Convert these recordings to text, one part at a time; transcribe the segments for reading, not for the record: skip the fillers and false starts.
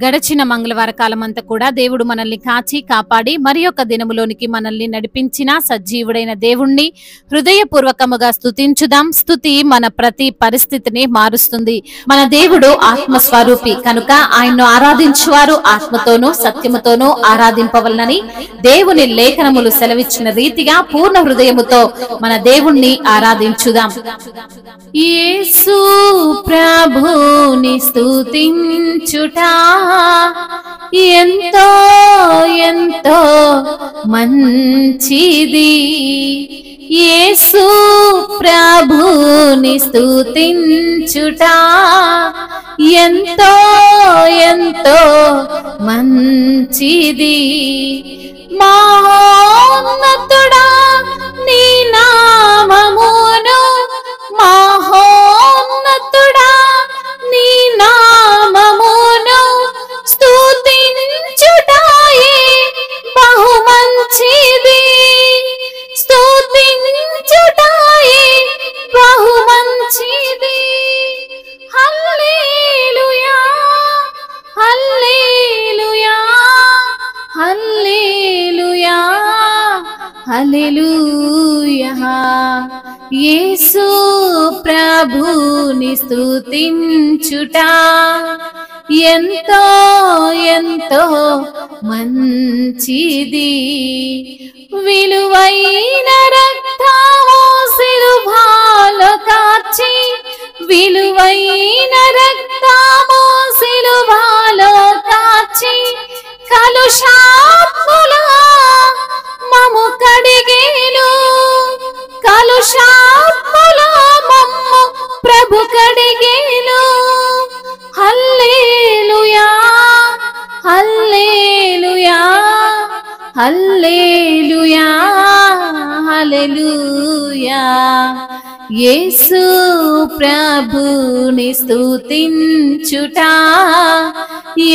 గడచిన మంగళవార కాలమంతా కూడా దేవుడు మనల్ని కాచి కాపాడి మరి యొక్క దినములోనికి మనల్ని నడిపించిన సజీవుడైన దేవుణ్ణి హృదయపూర్వకముగా స్తుతించుదాం. స్తుతి మన ప్రతి పరిస్థితిని మారుస్తుంది. మన దేవుడు ఆత్మస్వరూపి కనుక ఆయన్ను ఆరాధించువారు ఆత్మతోనూ సత్యముతోనూ ఆరాధింపవలనని దేవుని లేఖనములు సెలవిచ్చిన రీతిగా పూర్ణ హృదయముతో మన దేవుణ్ణి ఆరాధించుదాం. యేసు ప్రభుని స్తుతించుట ఎంతో ఎంతో మంచిది. యేసు ప్రభుని స్తుతించుట ఎంతో ఎంతో మంచిది. మహోన్నతుడా నీ నామమును, మహోన్నతుడా నీ నామమును స్తుతించుటయే బహు మంచిది. స్తుతించుటయే బహు మంచిది. హల్లెలూయా హల్లెలూయా హల్లెలూయా హల్లెలూయా. యేసు ప్రభుని స్తుతించుట ఎంతో ఎంతో మంచిది. విలువైన రక్తము సిలువలో కార్చి, విలువైన రక్తము సిలువలో కార్చి కలుషాత్ముల మమ్ము కడిగేను, కలుషాత్ముల మమ్ము ప్రభు కడిగేను. హల్లెలూయా హల్లెలూయా హల్లెలూయా హల్లెలూయా. యేసు ప్రభుని స్తుతించుట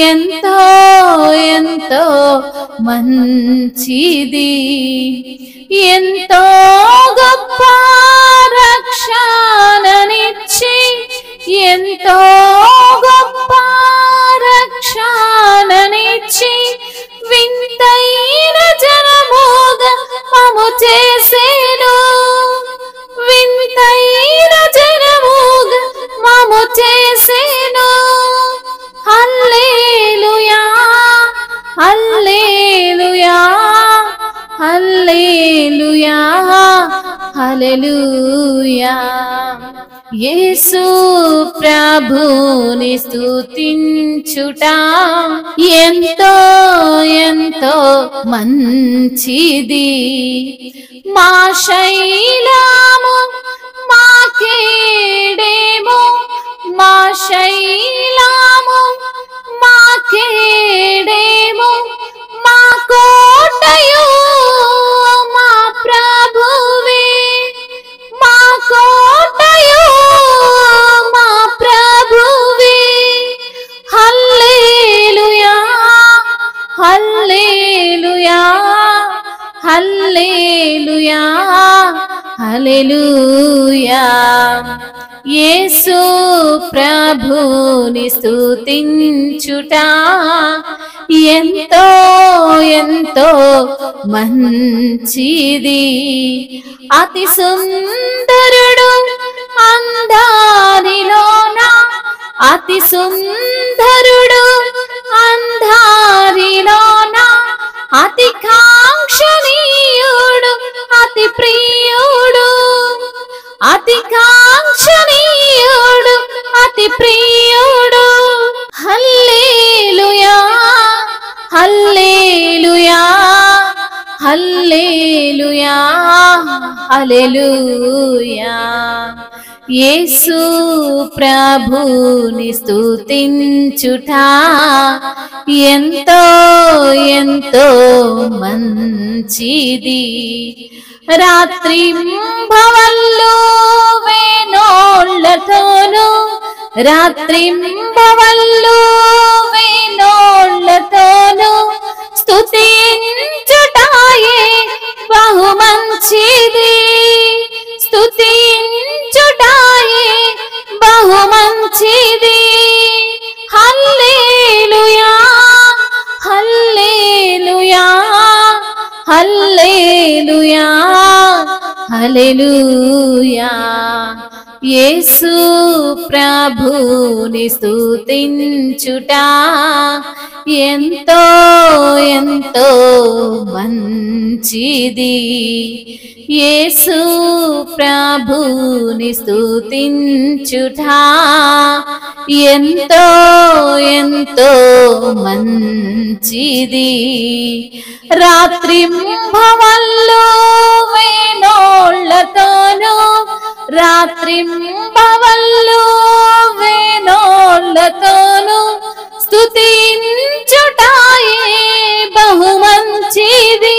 ఎంతో ఎంతో మంచిది. ఎంతో గొప్ప రక్షణనిచ్చి, ఎంతో గొప్ప రక్షణనిచ్చి వింతైన జనముగా మమ్ము చేసేను, వింతైన జనముగా మమ్ము చేసేను. హల్లెలూయా హల్లెలూయా హల్లెలూయా హల్లెలూయా. యేసు ప్రభుని స్తుతించుట ఎంతో ఎంతో మంచిది. మా శైలము మా కేడెము, మా శైలము మా కేడెము, మా కోటయు మా ప్రభువే, మా కోటయు మా ప్రభువే. హల్లెలూయా హల్లెలూయా హల్లెలూయా హల్లెలూయా. యేసు ప్రభుని స్తుతించుట ఎంతో ఎంతో మంచిది. అతి సుందరుడు అందారిలోన, అతి సుందరుడు అందారిలోన, అతి కాంక్షణీయుడు అతి ప్రియుడు, అతి కాంక్షణీయుడు అతి ప్రియుడు. హల్లెలూయా హల్లెలూయా హల్లెలూయా హల్లెలూయా. యేసు ప్రభుని స్తుతించుట ఎంతో ఎంతో మంచిది. రాత్రింబవళ్ళు వేణోళ్ళతోను, రాత్రింబవళ్ళు వేణోళ్ళతోను స్తుతించుటయే బహు మంచిది. స్తుతించుటయే బహు మంచిది. హల్లెలూయా హల్లెలూయా యేసు ప్రభుని స్తుతించుట ఎంతో ఎంతో మంచిది యేసు ప్రభుని స్తుతించుట ఎంతో ఎంతో మంచిది రాత్రింబవళ్ళు వేణోళ్ళతోను రాత్రింబవళ్ళు వేణోళ్ళతోను స్తుతించుటాయే బహుమంచిది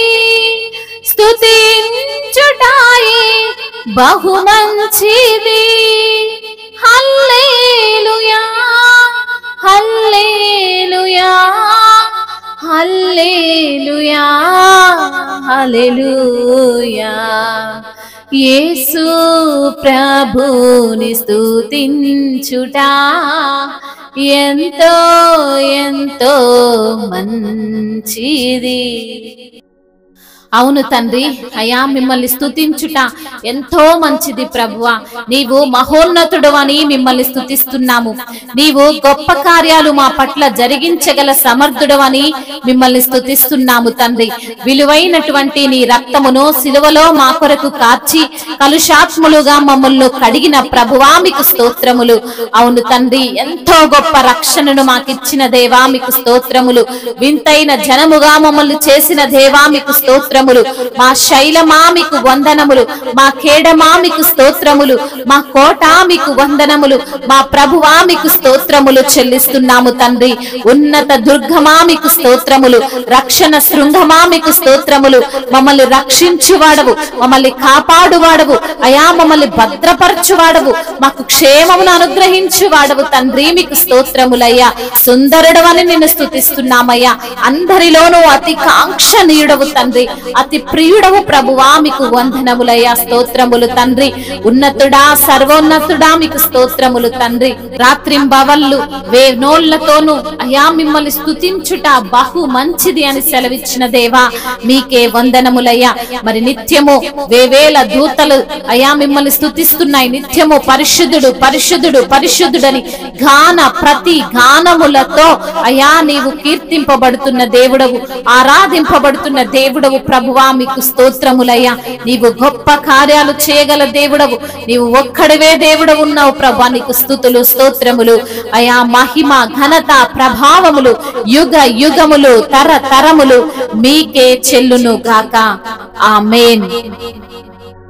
స్తుతించుటాయే బహుమంచిది హల్లెలూయా హల్లెలూయా హల్లెలూయా హల్లెలూయా యేసు ప్రభుని స్తుతించుట ఎంతో ఎంతో మంచిది అవును తండ్రి అయ్యా మిమ్మల్ని స్తుతించుట ఎంతో మంచిది ప్రభువా నీవు మహోన్నతుడు అని మిమ్మల్ని స్తుతిస్తున్నాము నీవు గొప్ప కార్యాలు మా పట్ల జరిగించగల సమర్థుడు అని మిమ్మల్ని స్తుతిస్తున్నాము తండ్రి విలువైనటువంటి నీ రక్తమును సిలువలో మా కొరకు కార్చి కలుషాత్ములుగా మమ్మల్ని కడిగిన ప్రభువా మీకు స్తోత్రములు అవును తండ్రి ఎంతో గొప్ప రక్షణను మాకిచ్చిన దేవా మీకు స్తోత్రములు వింతైన జనముగా మమ్మల్ని చేసిన దేవా మీకు స్తోత్రములు మా శైలమా మీకు వందనములు మా కేడమా మీకు స్తోత్రములు మా కోట మీకు వందనములు మా ప్రభువా మీకు స్తోత్రములు చెల్లిస్తున్నాము తండ్రి ఉన్నత దుర్గమా మీకు స్తోత్రములు రక్షణ శృంగమా మీకు స్తోత్రములు మమ్మల్ని రక్షించువాడవు మమ్మల్ని కాపాడువాడవు అయా మమ్మల్ని భద్రపరచువాడవు మాకు క్షేమమును అనుగ్రహించువాడవు తండ్రి మీకు స్తోత్రములయ్యా సుందరుడు అని నిన్ను స్తుతిస్తున్నామయ్యా అందరిలోనూ అతి కాంక్షణీయుడవు తండ్రి అతి ప్రియుడవు ప్రభువా మీకు వందనములయ్యా స్తోత్రములు తండ్రి ఉన్నతుడా సర్వోన్నతుడా మీకు స్తోత్రములు తండ్రి రాత్రింబవళ్ళు వేణోళ్లతోనూ అయా మిమ్మల్ని స్తుతించుట బహు మంచిది అని సెలవిచ్చిన దేవా మీకే వందనములయ్యా మరి నిత్యము వేవేల దూతలు అయా మిమ్మల్ని స్తుతిస్తున్నాయి నిత్యము పరిశుద్ధుడు పరిశుద్ధుడు పరిశుద్ధుడని ప్రతి గానములతో అయా నీవు కీర్తింపబడుతున్న దేవుడవు ఆరాధింపబడుతున్న దేవుడవు ప్రభువా మీకు స్తోత్రములయ్యా నీవు గొప్ప కార్యాలు చేయగల దేవుడవు నీవు ఒక్కడివే దేవుడవు ఉన్నావు ప్రభువా నీకు స్తుతులు స్తోత్రములు అయా మహిమ ఘనత ప్రభావములు యుగ యుగములు తరతరములు మీకే చెల్లును గాక ఆమేన్